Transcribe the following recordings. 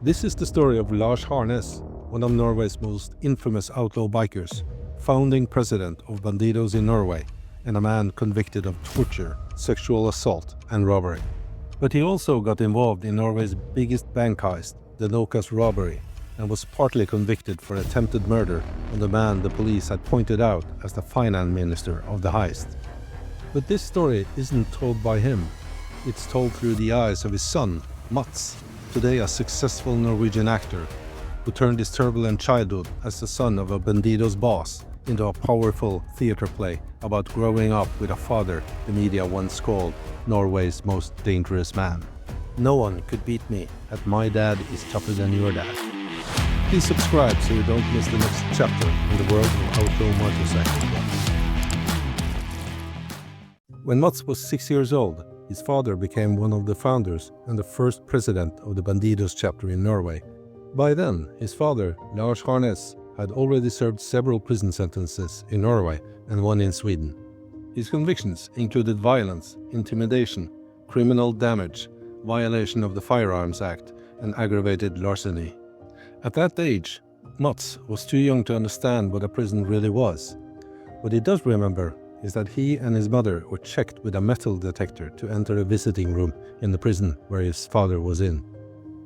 This is the story of Lars Harnes, one of Norway's most infamous outlaw bikers, founding president of Bandidos in Norway, and a man convicted of torture, sexual assault, and robbery. But he also got involved in Norway's biggest bank heist, the Nokas robbery, and was partly convicted for attempted murder on the man the police had pointed out as the finance minister of the heist. But this story isn't told by him. It's told through the eyes of his son, Mats, today a successful Norwegian actor, who turned his turbulent childhood as the son of a Bandidos boss into a powerful theater play about growing up with a father the media once called Norway's most dangerous man. No one could beat me at My Dad is Tougher Than Your Dad. Please subscribe so you don't miss the next chapter in the world of outlaw motorcycle. When Mats was 6 years old, his father became one of the founders and the first president of the Bandidos chapter in Norway. By then, his father, Lars Harnes, had already served several prison sentences in Norway and one in Sweden. His convictions included violence, intimidation, criminal damage, violation of the Firearms Act, and aggravated larceny. At that age, Mats was too young to understand what a prison really was. What he does remember is that he and his mother were checked with a metal detector to enter a visiting room in the prison where his father was in.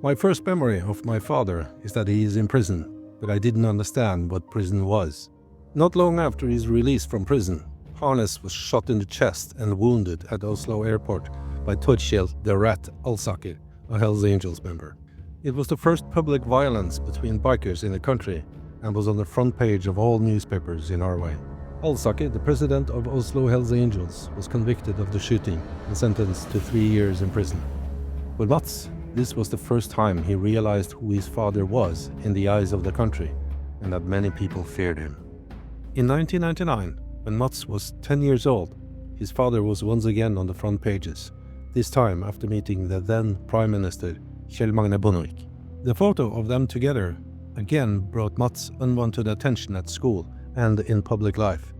My first memory of my father is that he is in prison, but I didn't understand what prison was. Not long after his release from prison, Harnes was shot in the chest and wounded at Oslo airport by Torkjell the Rat Alsaker, a Hells Angels member. It was the first public violence between bikers in the country and was on the front page of all newspapers in Norway. Alsaker, the president of Oslo Hells Angels, was convicted of the shooting and sentenced to 3 years in prison. For Mats, this was the first time he realized who his father was in the eyes of the country, and that many people feared him. In 1999, when Mats was 10 years old, his father was once again on the front pages, this time after meeting the then Prime Minister Kjell Magne Bondevik. The photo of them together again brought Mats unwanted attention at school and in public life.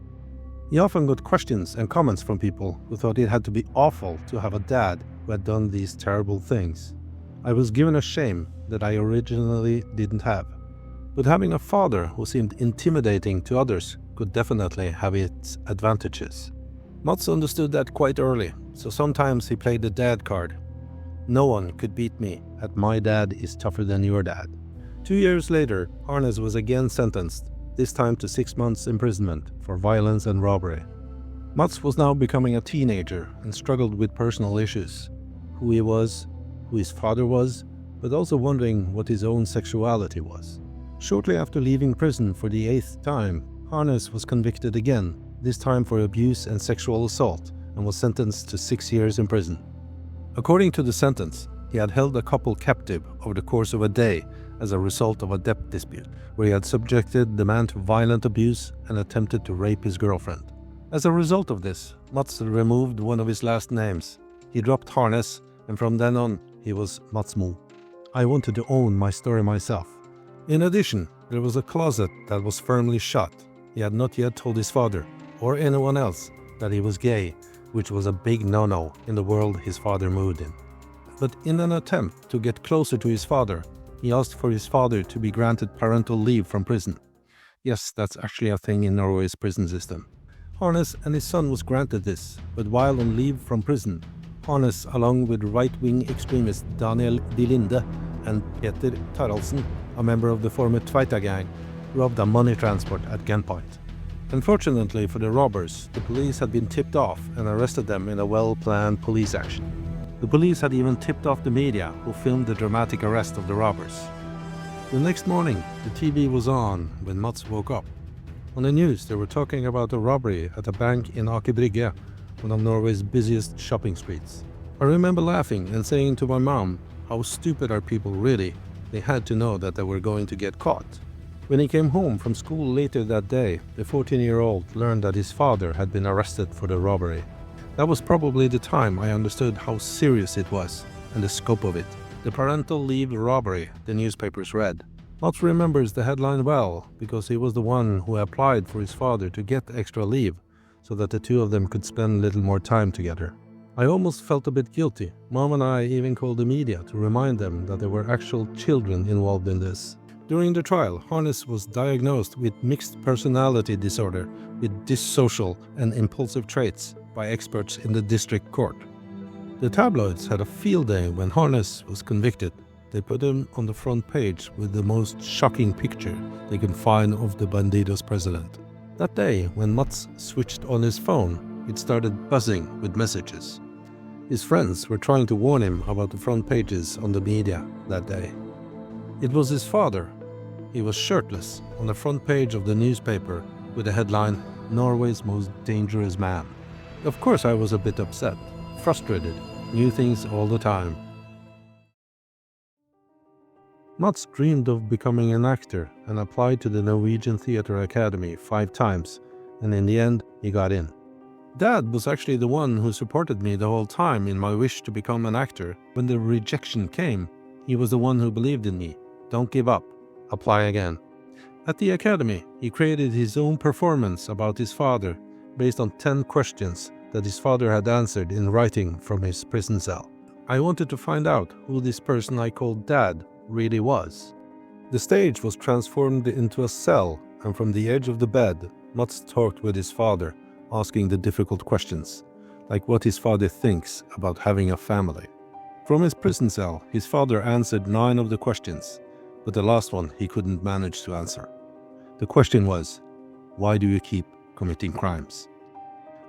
He often got questions and comments from people who thought it had to be awful to have a dad who had done these terrible things. I was given a shame that I originally didn't have. But having a father who seemed intimidating to others could definitely have its advantages. Mats understood that quite early, so sometimes he played the dad card. No one could beat me at My Dad is Tougher Than Your Dad. 2 years later, Harnes was again sentenced, this time to 6 months imprisonment for violence and robbery. Mats was now becoming a teenager and struggled with personal issues. Who he was, who his father was, but also wondering what his own sexuality was. Shortly after leaving prison for the 8th time, Harnes was convicted again, this time for abuse and sexual assault, and was sentenced to 6 years in prison. According to the sentence, he had held a couple captive over the course of a day as a result of a debt dispute, where he had subjected the man to violent abuse and attempted to rape his girlfriend. As a result of this, Mats removed one of his last names. He dropped Harnes, and from then on, he was Mats Mo. I wanted to own my story myself. In addition, there was a closet that was firmly shut. He had not yet told his father, or anyone else, that he was gay, which was a big no-no in the world his father moved in. But in an attempt to get closer to his father, he asked for his father to be granted parental leave from prison. Yes, that's actually a thing in Norway's prison system. Harnes and his son was granted this, but while on leave from prison, Harnes, along with right-wing extremist Daniel De Linde and Peter Taraldsen, a member of the former Tveita gang, robbed a money transport at gunpoint. Unfortunately for the robbers, the police had been tipped off and arrested them in a well-planned police action. The police had even tipped off the media, who filmed the dramatic arrest of the robbers. The next morning, the TV was on when Mats woke up. On the news, they were talking about a robbery at a bank in Aker Brygge, one of Norway's busiest shopping streets. I remember laughing and saying to my mom, how stupid are people really? They had to know that they were going to get caught. When he came home from school later that day, the 14-year-old learned that his father had been arrested for the robbery. That was probably the time I understood how serious it was and the scope of it. The parental leave robbery, the newspapers read. Mats remembers the headline well because he was the one who applied for his father to get extra leave so that the two of them could spend a little more time together. I almost felt a bit guilty. Mom and I even called the media to remind them that there were actual children involved in this. During the trial, Harnes was diagnosed with mixed personality disorder with dissocial and impulsive traits by experts in the district court. The tabloids had a field day when Harnes was convicted. They put him on the front page with the most shocking picture they could find of the Bandidos president. That day, when Mats switched on his phone, it started buzzing with messages. His friends were trying to warn him about the front pages on the media that day. It was his father. He was shirtless on the front page of the newspaper with the headline, "Norway's most dangerous man." Of course I was a bit upset, frustrated, new things all the time. Mats dreamed of becoming an actor and applied to the Norwegian Theatre Academy 5 times, and in the end he got in. Dad was actually the one who supported me the whole time in my wish to become an actor. When the rejection came, he was the one who believed in me. Don't give up. Apply again. At the academy, he created his own performance about his father based on 10 questions that his father had answered in writing from his prison cell. I wanted to find out who this person I called Dad really was. The stage was transformed into a cell, and from the edge of the bed, Mats talked with his father, asking the difficult questions, like what his father thinks about having a family. From his prison cell, his father answered 9 of the questions, but the last one he couldn't manage to answer. The question was, why do you keep committing crimes?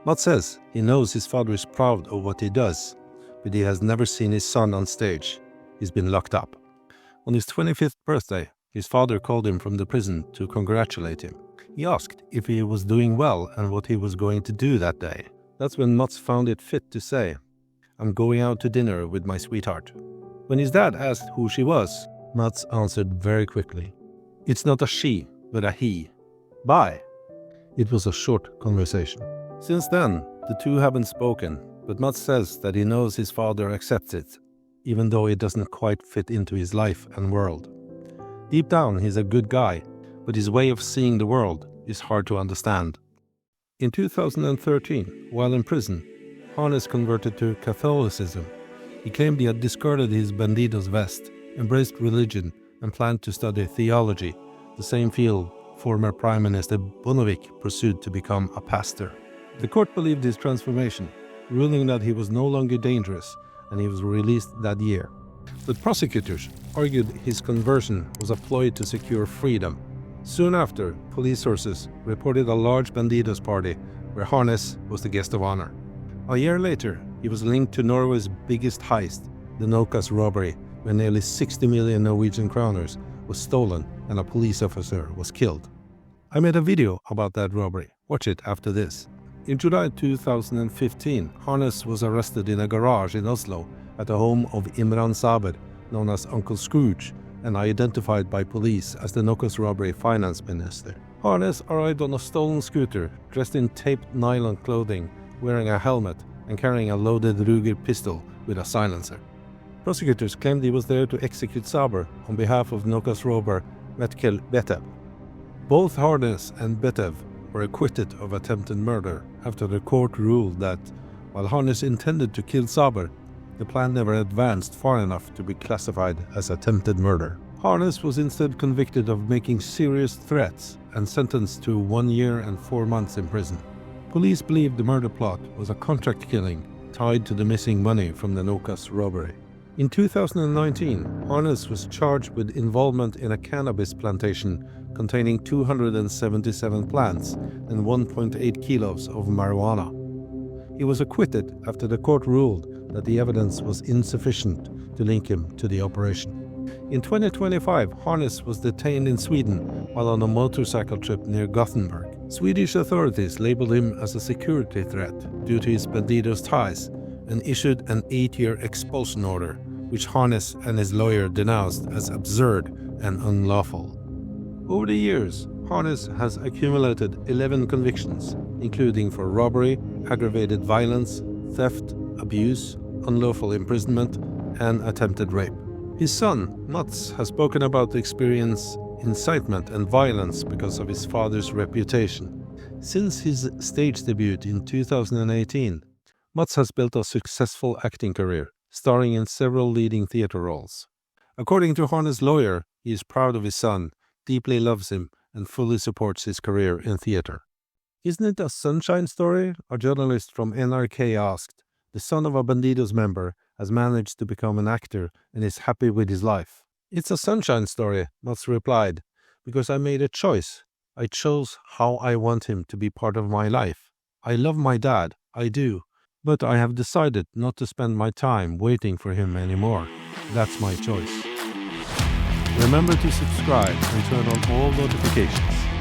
Mats says he knows his father is proud of what he does, but he has never seen his son on stage. He's been locked up. On his 25th birthday, his father called him from the prison to congratulate him. He asked if he was doing well and what he was going to do that day. That's when Mats found it fit to say, "I'm going out to dinner with my sweetheart." When his dad asked who she was, Mats answered very quickly, "It's not a she, but a he. Bye." It was a short conversation. Since then, the two haven't spoken, but Mats says that he knows his father accepts it, even though it doesn't quite fit into his life and world. Deep down, he's a good guy, but his way of seeing the world is hard to understand. In 2013, while in prison, Harnes converted to Catholicism. He claimed he had discarded his Bandidos vest, embraced religion, and planned to study theology, the same field former Prime Minister Bondevik pursued to become a pastor. The court believed his transformation, ruling that he was no longer dangerous, and he was released that year. But prosecutors argued his conversion was a ploy to secure freedom. Soon after, police sources reported a large Bandidos party where Harnes was the guest of honor. A year later, he was linked to Norway's biggest heist, the Nokas robbery, where nearly 60 million Norwegian kroners was stolen and a police officer was killed. I made a video about that robbery. Watch it after this. In July 2015, Harnes was arrested in a garage in Oslo at the home of Imran Saber, known as Uncle Scrooge, and identified by police as the Nokas robbery finance minister. Harnes arrived on a stolen scooter, dressed in taped nylon clothing, wearing a helmet and carrying a loaded Ruger pistol with a silencer. Prosecutors claimed he was there to execute Saber on behalf of Nokas robber Metkel Betev. Both Harnes and Betev were acquitted of attempted murder after the court ruled that, while Harnes intended to kill Saber, the plan never advanced far enough to be classified as attempted murder. Harnes was instead convicted of making serious threats and sentenced to 1 year and 4 months in prison. Police believed the murder plot was a contract killing tied to the missing money from the Nokas robbery. In 2019, Harnes was charged with involvement in a cannabis plantation containing 277 plants and 1.8 kilos of marijuana. He was acquitted after the court ruled that the evidence was insufficient to link him to the operation. In 2025, Harnes was detained in Sweden while on a motorcycle trip near Gothenburg. Swedish authorities labeled him as a security threat due to his Bandidos ties and issued an 8-year expulsion order, which Harnes and his lawyer denounced as absurd and unlawful. Over the years, Harnes has accumulated 11 convictions, including for robbery, aggravated violence, theft, abuse, unlawful imprisonment, and attempted rape. His son, Mats, has spoken about the experience incitement and violence because of his father's reputation. Since his stage debut in 2018, Mats has built a successful acting career, starring in several leading theater roles. According to Harnes' lawyer, he is proud of his son, deeply loves him, and fully supports his career in theater. Isn't it a sunshine story? A journalist from NRK asked. The son of a Bandidos member has managed to become an actor and is happy with his life. It's a sunshine story, Mats replied, because I made a choice. I chose how I want him to be part of my life. I love my dad, I do, but I have decided not to spend my time waiting for him anymore. That's my choice. Remember to subscribe and turn on all notifications.